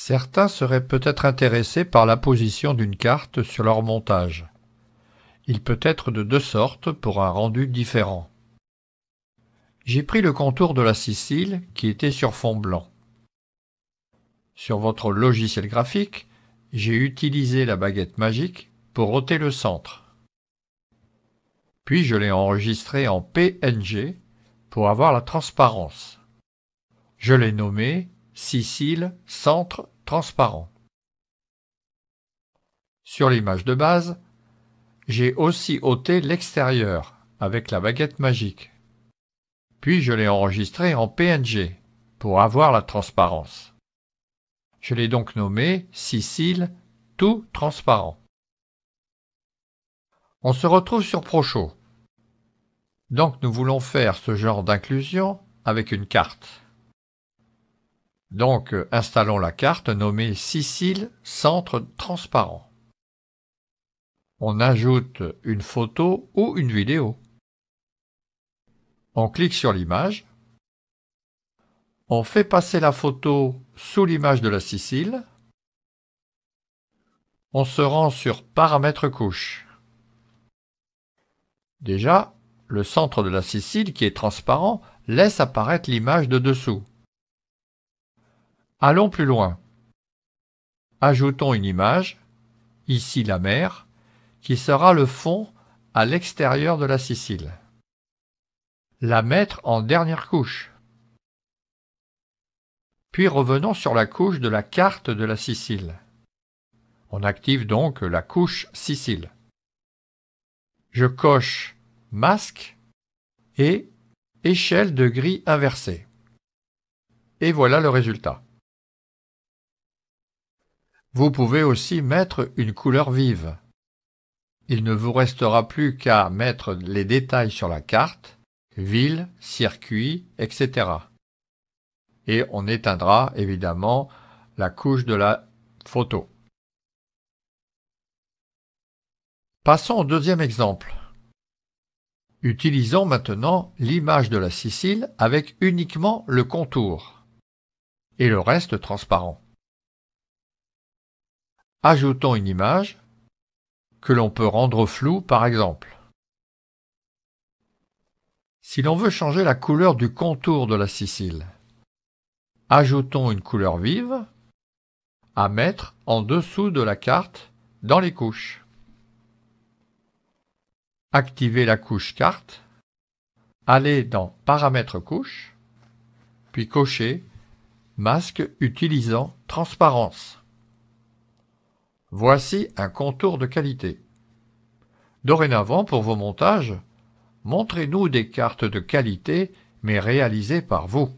Certains seraient peut-être intéressés par la position d'une carte sur leur montage. Il peut être de deux sortes pour un rendu différent. J'ai pris le contour de la Sicile qui était sur fond blanc. Sur votre logiciel graphique, j'ai utilisé la baguette magique pour ôter le centre. Puis je l'ai enregistré en PNG pour avoir la transparence. Je l'ai nommé Sicile centre transparent. Sur l'image de base, j'ai aussi ôté l'extérieur avec la baguette magique. Puis je l'ai enregistré en PNG pour avoir la transparence. Je l'ai donc nommé Sicile tout transparent. On se retrouve sur ProShow. Donc nous voulons faire ce genre d'inclusion avec une carte. Donc installons la carte nommée Sicile centre transparent. On ajoute une photo ou une vidéo. On clique sur l'image. On fait passer la photo sous l'image de la Sicile. On se rend sur Paramètres couche. Déjà, le centre de la Sicile, qui est transparent, laisse apparaître l'image de dessous. Allons plus loin. Ajoutons une image, ici la mer, qui sera le fond à l'extérieur de la Sicile. La mettre en dernière couche. Puis revenons sur la couche de la carte de la Sicile. On active donc la couche Sicile. Je coche Masque et Échelle de gris inversée. Et voilà le résultat. Vous pouvez aussi mettre une couleur vive. Il ne vous restera plus qu'à mettre les détails sur la carte, ville, circuit, etc. Et on éteindra évidemment la couche de la photo. Passons au deuxième exemple. Utilisons maintenant l'image de la Sicile avec uniquement le contour et le reste transparent. Ajoutons une image que l'on peut rendre floue par exemple. Si l'on veut changer la couleur du contour de la Sicile, ajoutons une couleur vive à mettre en dessous de la carte dans les couches. Activez la couche carte, allez dans Paramètres couche, puis cochez Masque utilisant transparence. Voici un contour de qualité. Dorénavant, pour vos montages, montrez-nous des cartes de qualité, mais réalisées par vous.